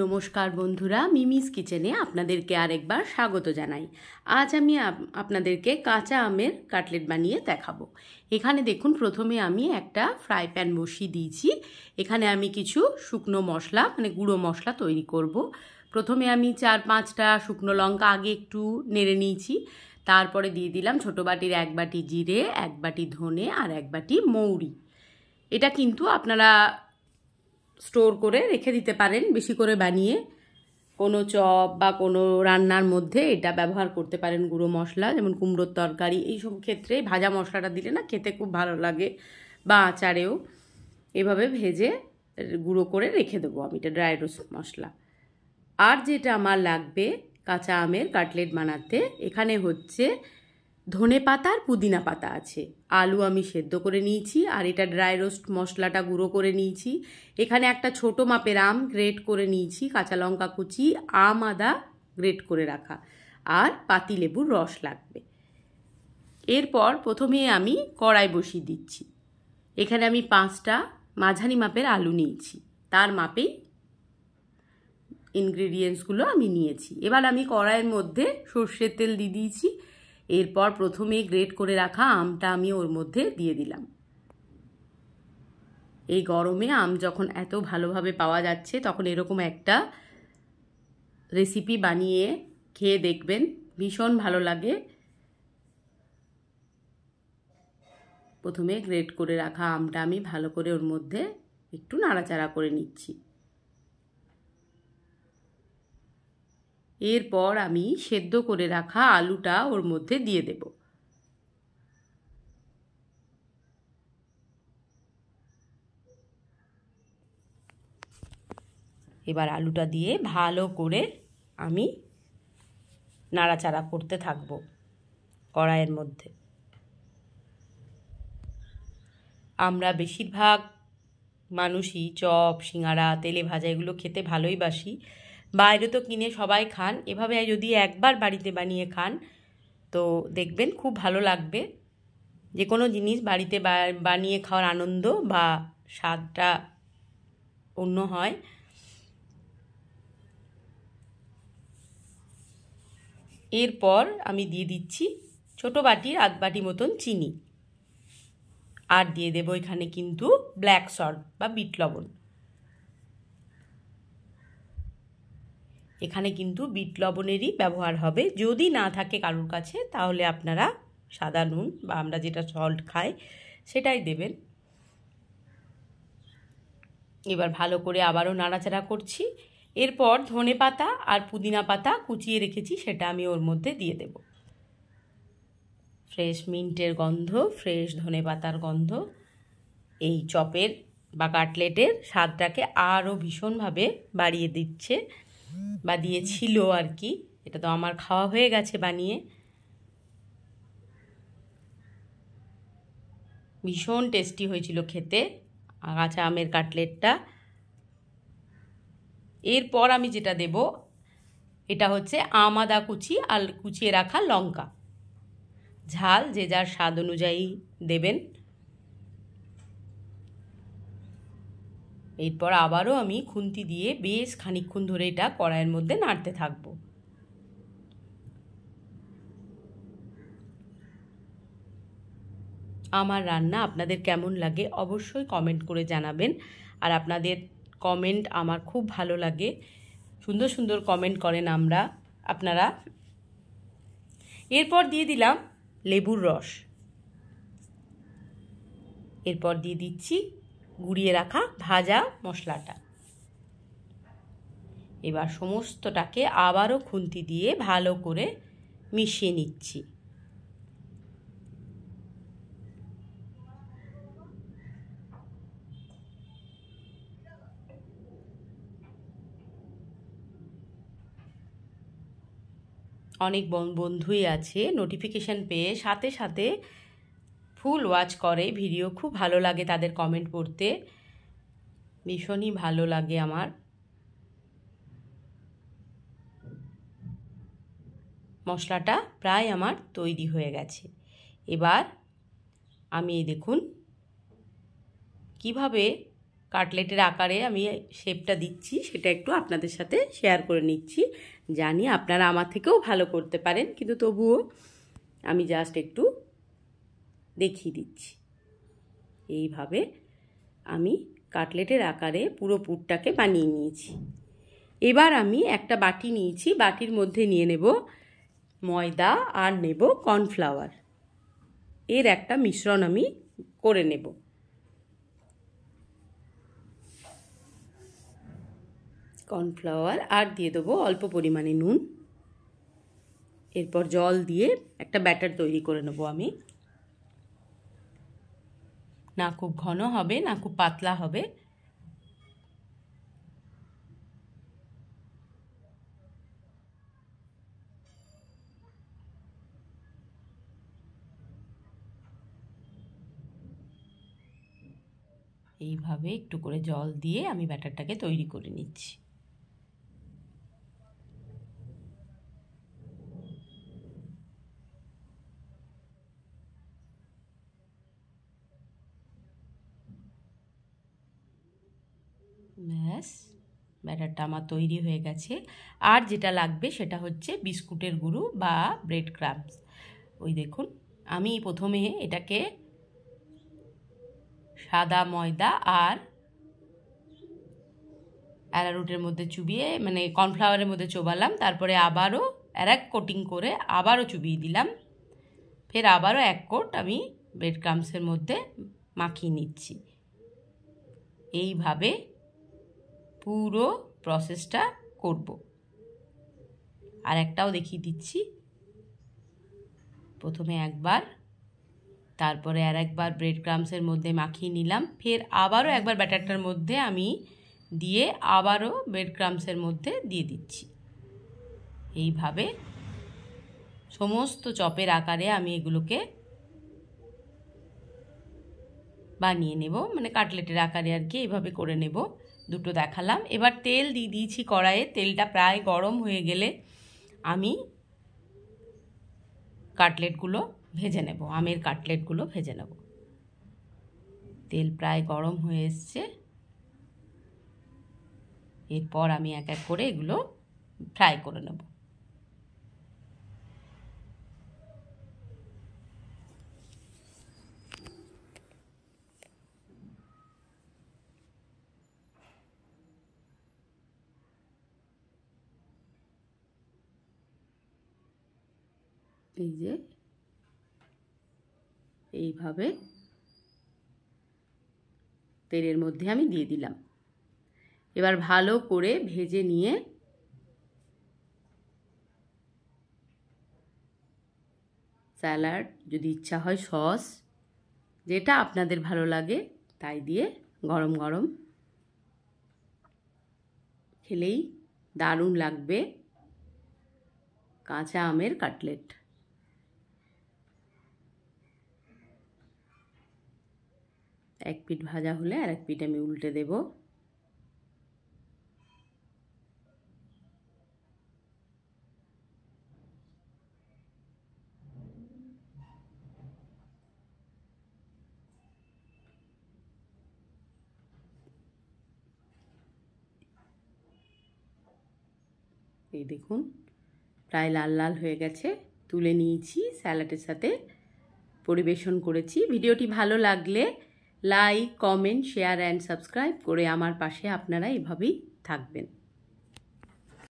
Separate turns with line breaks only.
নমস্কার বন্ধুরা, মিমিস কিচেনে আপনাদেরকে আরেকবার স্বাগত জানাই। আজ আমি আপনাদেরকে কাঁচা আমের কাটলেট বানিয়ে দেখাবো। এখানে দেখুন, প্রথমে আমি একটা ফ্রাই প্যান বসিয়ে দিয়েছি। এখানে আমি কিছু শুকনো মশলা গুঁড়ো মশলা তৈরি করব। প্রথমে আমি 4-5টা শুকনো লঙ্কা আগে একটু নেড়ে নিয়েছি। তারপরে দিয়ে দিলাম ছোটো বাটির 1 বাটি জিরে, 1 বাটি ধনে আর 1 বাটি মৌরি। এটা কিন্তু আপনারা স্টোর করে রেখে দিতে পারেন, বেশি করে বানিয়ে কোনো চপ বা কোনো রান্নার মধ্যে এটা ব্যবহার করতে পারেন। গুঁড়ো মশলা যেমন কুমড়োর তরকারি, এইসব ক্ষেত্রে ভাজা মশলাটা দিলে না খেতে খুব ভালো লাগে, বা আচারেও এভাবে ভেজে গুঁড়ো করে রেখে দেবো আমি, এটা ড্রাই রোস্ট মশলা। আর যেটা আমার লাগবে কাঁচা আমের কাটলেট বানাতে, এখানে হচ্ছে ধনে পাতা আর পুদিনা পাতা আছে, আলু আমি সেদ্ধ করে নিয়েছি, আর এটা ড্রাই রোস্ট মশলাটা গুঁড়ো করে নিয়েছি। এখানে একটা ছোটো মাপের আম গ্রেট করে নিয়েছি, কাঁচা লঙ্কা কুচি, আম আদা গ্রেট করে রাখা, আর পাতিলেবুর রস লাগবে। এরপর প্রথমে আমি কড়াই বসিয়ে দিচ্ছি। এখানে আমি 5টা মাঝারি মাপের আলু নিয়েছি, তার মাপেই ইনগ্রেডিয়েন্টসগুলো আমি নিয়েছি। এবার আমি কড়াইয়ের মধ্যে সর্ষের তেল দিয়ে দিয়েছি। এরপর প্রথমে গ্রেট করে রাখা আমটা আমি ওর মধ্যে দিয়ে দিলাম। এই গরমে আম যখন এত ভালোভাবে পাওয়া যাচ্ছে, তখন এরকম একটা রেসিপি বানিয়ে খেয়ে দেখবেন, ভীষণ ভালো লাগে। প্রথমে গ্রেট করে রাখা আমটা আমি ভালো করে ওর মধ্যে একটু নাড়াচাড়া করে নিচ্ছি। এরপর আমি সেদ্ধ করে রাখা আলুটা ওর মধ্যে দিয়ে দেব। এবার আলুটা দিয়ে ভালো করে আমি নাড়াচাড়া করতে থাকব কড়াইয়ের মধ্যে। আমরা বেশিরভাগ মানুষই চপ, সিঙ্গারা, তেলে ভাজা এগুলো খেতে ভালোই বাসি। বাইরে তো কিনে সবাই খান, এভাবে যদি একবার বাড়িতে বানিয়ে খান তো দেখবেন খুব ভালো লাগবে। যে কোনো জিনিস বাড়িতে বানিয়ে খাওয়ার আনন্দ বা স্বাদটা অন্য হয়। এরপর আমি দিয়ে দিচ্ছি ছোটো বাটির 1/2 বাটি মতন চিনি, আর দিয়ে দেবো এখানে কিন্তু ব্ল্যাক সল্ট বা বিট লবণ। এখানে কিন্তু বিট লবণেরই ব্যবহার হবে, যদি না থাকে কারোর কাছে তাহলে আপনারা সাদা নুন বা আমরা যেটা সল্ট খাই সেটাই দেবেন। এবার ভালো করে আবারও নাড়াচাড়া করছি। এরপর ধনে পাতা আর পুদিনা পাতা কুচিয়ে রেখেছি, সেটা আমি ওর মধ্যে দিয়ে দেব। ফ্রেশ মিন্টের গন্ধ, ফ্রেশ ধনে পাতার গন্ধ এই চপের বা কাটলেটের স্বাদটাকে আরও ভীষণভাবে বাড়িয়ে দিচ্ছে, বা দিয়েছিল আর কি। এটা তো আমার খাওয়া হয়ে গেছে বানিয়ে। ভীষণ টেস্টি হয়েছিল খেতে কাঁচা আমের কাটলেটটা। এরপর আমি যেটা দেব, এটা হচ্ছে আম আদা কুচি আর কুচিয়ে রাখা লঙ্কা। ঝাল যে যার স্বাদ অনুযায়ী দেবেন। এরপর আবারও আমি খুন্তি দিয়ে বেশ খানিকক্ষণ ধরে এটা কড়াইয়ের মধ্যে নাড়তে থাকবো। আমার রান্না আপনাদের কেমন লাগে অবশ্যই কমেন্ট করে জানাবেন, আর আপনাদের কমেন্ট আমার খুব ভালো লাগে। সুন্দর সুন্দর কমেন্ট করেন আপনারা। এরপর দিয়ে দিলাম লেবুর রস। এরপর দিয়ে দিচ্ছি গুঁড়িয়ে রাখা ভাজা মশলাটা। এবার সমস্তটাকে আবারও খুন্তি দিয়ে ভালো করে মিশিয়ে নিচ্ছি। অনেক বন্ধুই আছে নোটিফিকেশান পেয়ে সাথে সাথে ফুল ওয়াচ করে ভিডিও, খুব ভালো লাগে তাদের কমেন্ট পড়তে, ভীষণই ভালো লাগে আমার। মশলাটা প্রায় আমার তৈরি হয়ে গেছে। এবার আমি দেখুন কিভাবে কাটলেটের আকারে আমি শেপটা দিচ্ছি সেটা একটু আপনাদের সাথে শেয়ার করে নিচ্ছি। জানি আপনারা আমার থেকেও ভালো করতে পারেন, কিন্তু তবুও আমি জাস্ট একটু দেখিয়ে দিচ্ছি। এইভাবে আমি কাটলেটের আকারে পুরো পুরটাকে বানিয়ে নিয়েছি। এবার আমি একটা বাটি নিয়েছি, বাটির মধ্যে নিয়ে নেব ময়দা আর নেব কর্নফ্লাওয়ার। এর একটা মিশ্রণ আমি করে নেব। কর্নফ্লাওয়ার আর দিয়ে দেবো অল্প পরিমাণে নুন। এরপর জল দিয়ে একটা ব্যাটার তৈরি করে নেব আমি। না খুব ঘন হবে না খুব পাতলা হবে। এইভাবে একটু করে জল দিয়ে আমি ব্যাটারটাকে তৈরি করে নিচ্ছি। ব্যাস, ব্যাটারটা আমার তৈরি হয়ে গেছে। আর যেটা লাগবে সেটা হচ্ছে বিস্কুটের গুঁড়ো বা ব্রেড ক্রাম্বস। ওই দেখুন, আমি প্রথমে এটাকে সাদা ময়দা আর অ্যারারুটের মধ্যে চুবিয়ে, মানে কর্নফ্লাওয়ারের মধ্যে চোবালাম, তারপরে আবারও এক কোটিং করে আবারও চুবিয়ে দিলাম, ফের আবারও এক কোট আমি ব্রেড ক্রাম্বসের মধ্যে মাখিয়ে নিচ্ছি। এইভাবে পুরো প্রসেসটা করব। আর একটাও দেখিয়ে দিচ্ছি। প্রথমে একবার, তারপরে আর একবার ব্রেড ক্রাম্বসের মধ্যে মাখিয়ে নিলাম, ফের আবারও একবার ব্যাটারটার মধ্যে আমি দিয়ে আবারও ব্রেড ক্রাম্বসের মধ্যে দিয়ে দিচ্ছি। এইভাবে সমস্ত চপের আকারে আমি এগুলোকে বানিয়ে নেব, মানে কাটলেটের আকারে আর কি, এইভাবে করে নেব। দুটো দেখালাম। এবার তেল দিয়ে দিয়েছি কড়াইয়ে। তেলটা প্রায় গরম হয়ে গেলে আমি কাটলেটগুলো ভেজে নেব, আমের কাটলেটগুলো ভেজে নেব। তেল প্রায় গরম হয়ে এসছে। এরপর আমি এক এক করে এগুলো ফ্রাই করে নেব। এই যে এইভাবে তেলের মধ্যে আমি দিয়ে দিলাম। এবার ভালো করে ভেজে নিয়ে স্যালাড, যদি ইচ্ছা হয় সস, যেটা আপনাদের ভালো লাগে তাই দিয়ে গরম গরম খেলেই দারুণ লাগবে কাঁচা আমের কাটলেট। এক পিঠ ভাজা হলে আর এক পিঠ আমি উল্টে দেব। এই দেখুন প্রায় লাল লাল হয়ে গেছে, তুলে নিয়েছি, স্যালাডের সাথে পরিবেশন করেছি। ভিডিওটি ভালো লাগলে like, comment, share and subscribe করে আমার পাশে আপনারা এভাবেই থাকবেন।